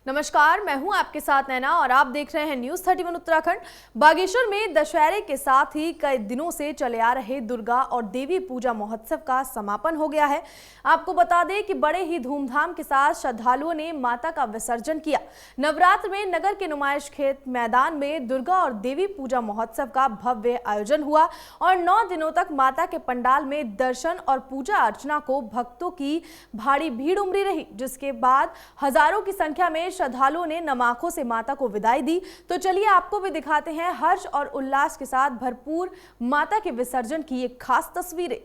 नमस्कार, मैं हूं आपके साथ नैना और आप देख रहे हैं न्यूज 31 उत्तराखंड। बागेश्वर में दशहरे के साथ ही कई दिनों से चले आ रहे दुर्गा और देवी पूजा महोत्सव का समापन हो गया है। आपको बता दें कि बड़े ही धूमधाम के साथ श्रद्धालुओं ने माता का विसर्जन किया। नवरात्र में नगर के नुमाइश खेत मैदान में दुर्गा और देवी पूजा महोत्सव का भव्य आयोजन हुआ और 9 दिनों तक माता के पंडाल में दर्शन और पूजा अर्चना को भक्तों की भारी भीड़ उमड़ी रही, जिसके बाद हजारों की संख्या में श्रद्धालुओं ने नम आंखों से माता को विदाई दी। तो चलिए आपको भी दिखाते हैं हर्ष और उल्लास के साथ भरपूर माता के विसर्जन की एक खास तस्वीरें।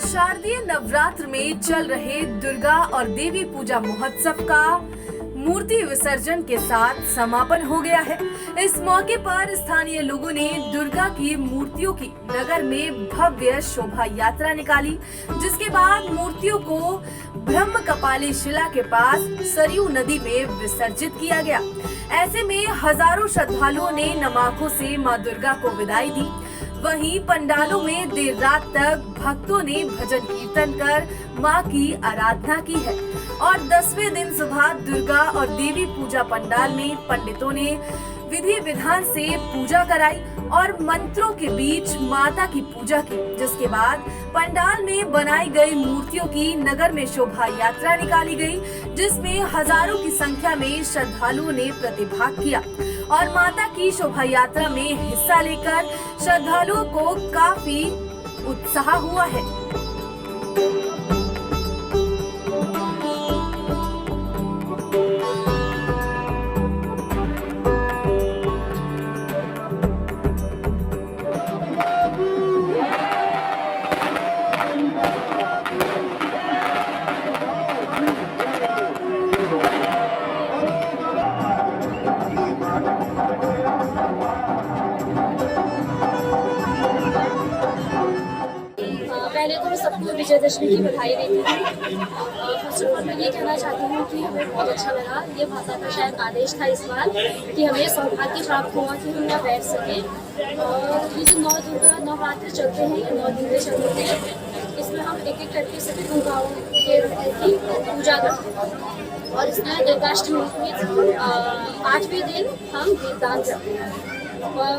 शारदीय नवरात्र में चल रहे दुर्गा और देवी पूजा महोत्सव का मूर्ति विसर्जन के साथ समापन हो गया है। इस मौके पर स्थानीय लोगों ने दुर्गा की मूर्तियों की नगर में भव्य शोभा यात्रा निकाली, जिसके बाद मूर्तियों को ब्रह्म कपाली शिला के पास सरयू नदी में विसर्जित किया गया। ऐसे में हजारों श्रद्धालुओं ने नम आंखों से मां दुर्गा को विदाई दी। वहीं पंडालों में देर रात तक भक्तों ने भजन कीर्तन कर मां की आराधना की है और 10वें दिन सुबह दुर्गा और देवी पूजा पंडाल में पंडितों ने विधि विधान से पूजा कराई और मंत्रों के बीच माता की पूजा की, जिसके बाद पंडाल में बनाई गई मूर्तियों की नगर में शोभा यात्रा निकाली गई, जिसमें हजारों की संख्या में श्रद्धालुओं ने प्रतिभाग किया और माता की शोभा यात्रा में हिस्सा लेकर श्रद्धालुओं को काफी उत्साह हुआ है। पहले तो मैं सबको विजयदशमी की बधाई देती हूँ। फर्स्ट ऑफ ऑल मैं ये कहना चाहती हूँ कि हमें बहुत अच्छा लगा। ये माता का शायद आदेश था इस बार कि हमें सौभाग्य प्राप्त हुआ कि हम यहाँ बैठ सकें। और ये जो 9 दुर्गा नवरात्र चलते हैं, ये 9 दिन चलते हैं, इसमें हम एक एक करके सभी दुर्गाओं के की पूजा करते हैं और इसमें दुर्गाष्टमी में 8वें दिन हम दीपदान करते हैं और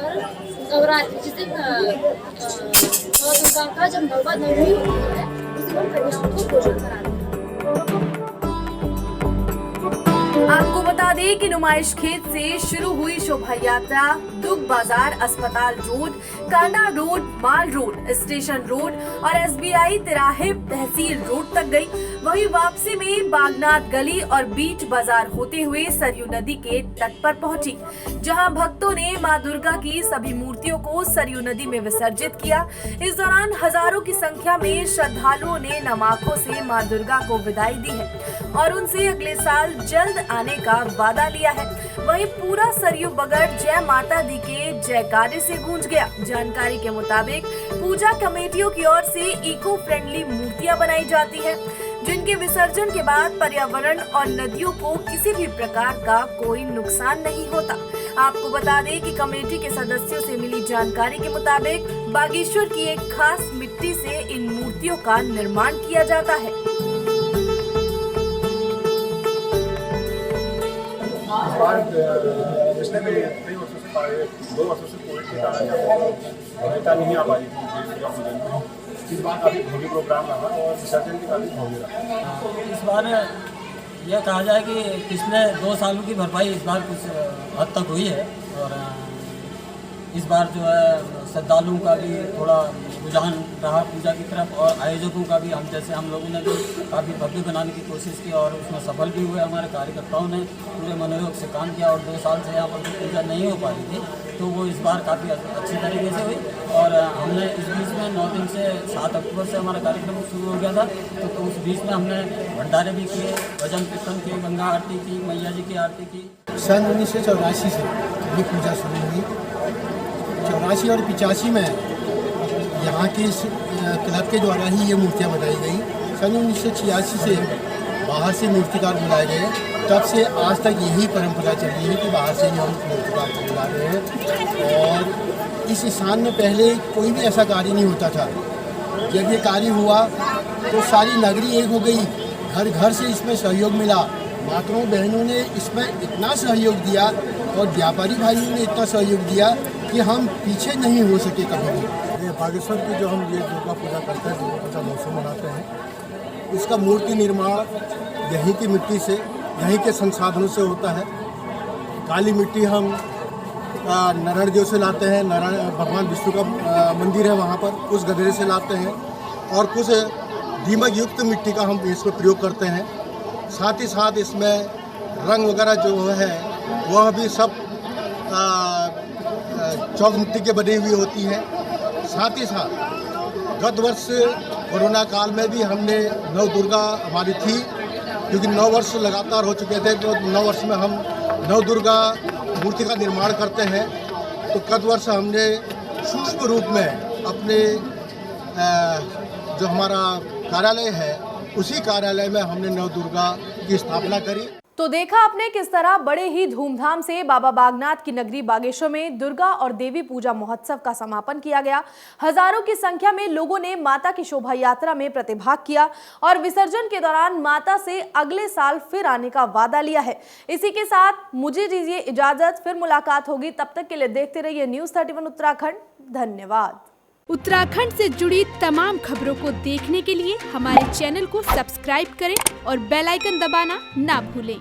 नवरात्रि जिस दिन नौ दुर्गा का जब नवमी होती है उस दिन हम कन्याओं को भोजन कराते हैं। आपको बता दें कि नुमाइश खेत से शुरू हुई शोभा यात्रा दुग बाजार, अस्पताल रोड, कांडा रोड, माल रोड, स्टेशन रोड और SBI तिराहे तहसील रोड तक गई। वहीं वापसी में बागनाथ गली और बीच बाजार होते हुए सरयू नदी के तट पर पहुंची, जहां भक्तों ने मां दुर्गा की सभी मूर्तियों को सरयू नदी में विसर्जित किया। इस दौरान हजारों की संख्या में श्रद्धालुओं ने नम आंखों से मां दुर्गा को विदाई दी है और उनसे अगले साल जल्द आने का वादा लिया है। वहीं पूरा सरयू बगड़ जय माता दी के जयकारे से गूंज गया। जानकारी के मुताबिक पूजा कमेटियों की ओर से इको फ्रेंडली मूर्तियां बनाई जाती है, जिनके विसर्जन के बाद पर्यावरण और नदियों को किसी भी प्रकार का कोई नुकसान नहीं होता। आपको बता दें कि कमेटी के सदस्यों से मिली जानकारी के मुताबिक बागेश्वर की एक खास मिट्टी से इन मूर्तियों का निर्माण किया जाता है। पिछले कई वर्षों से 2 वर्षों से कोविड के कारण नेता नहीं आ पाई थी। इस बार काफ़ी भव्य प्रोग्राम रहा और विसर्जन भी काफ़ी भव्य रहा। इस बार यह कहा जाए कि पिछले 2 सालों की भरपाई इस बार कुछ हद तक हुई है और इस बार जो है श्रद्धालुओं का भी थोड़ा रुझान रहा पूजा की तरफ और आयोजकों का भी हम लोगों ने भी काफ़ी भव्य बनाने की कोशिश की और उसमें सफल भी हुए। हमारे कार्यकर्ताओं ने पूरे मनोयोग से काम किया और 2 साल से यहाँ पर पूजा नहीं हो पा रही थी, तो वो इस बार काफ़ी अच्छी तरीके से हुई। और हमने इस बीच में 9 दिन से 7 अक्टूबर से हमारा कार्यक्रम शुरू हो गया था, तो उस बीच में हमने भंडारे भी किए, भजन कीर्तन किए, गंगा आरती की, मैया जी की आरती की। सन 1984 से ये पूजा शुरू हुई। 84 और 85 में यहाँ के इस क्लब के द्वारा ही ये मूर्तियाँ बनाई गई। सन 1986 से बाहर से मूर्तिकार बुलाए गए, तब से आज तक यही परंपरा चली है कि बाहर से ही हम मूर्तिकार को बुला रहे हैं। और इस स्थान में पहले कोई भी ऐसा कार्य नहीं होता था। जब ये कार्य हुआ तो सारी नगरी एक हो गई, घर घर से इसमें सहयोग मिला। माताओं बहनों ने इसमें इतना सहयोग दिया और व्यापारी भाइयों ने इतना सहयोग दिया कि हम पीछे नहीं हो सके कभी भी। ये बागेश्वर की जो हम ये दुर्गा पूजा करते हैं, दुर्गा पूजा महोत्सव मनाते हैं, इसका मूर्ति निर्माण यहीं की मिट्टी से, यहीं के संसाधनों से होता है। काली मिट्टी हम नारायण देव से लाते हैं, नारायण भगवान विष्णु का मंदिर है वहाँ पर, उस गधरे से लाते हैं। और कुछ दीमक युक्त मिट्टी का हम इसमें प्रयोग करते हैं। साथ ही साथ इसमें रंग वगैरह जो है वह भी सब चौक मिट्टी के बनी हुई होती है। साथ ही साथ गत वर्ष कोरोना काल में भी हमने नव दुर्गा हमारी थी, क्योंकि 9 वर्ष लगातार हो चुके थे, तो 9 वर्ष में हम नव दुर्गा मूर्ति का निर्माण करते हैं। तो गत वर्ष हमने सूक्ष्म रूप में अपने जो हमारा कार्यालय है उसी कार्यालय में हमने नव दुर्गा की स्थापना करी। तो देखा आपने किस तरह बड़े ही धूमधाम से बाबा बागनाथ की नगरी बागेश्वर में दुर्गा और देवी पूजा महोत्सव का समापन किया गया। हजारों की संख्या में लोगों ने माता की शोभा यात्रा में प्रतिभाग किया और विसर्जन के दौरान माता से अगले साल फिर आने का वादा लिया है। इसी के साथ मुझे दीजिए इजाजत, फिर मुलाकात होगी। तब तक के लिए देखते रहिए न्यूज़ 31 उत्तराखंड। धन्यवाद। उत्तराखंड से जुड़ी तमाम खबरों को देखने के लिए हमारे चैनल को सब्सक्राइब करें और बेल आइकन दबाना ना भूलें।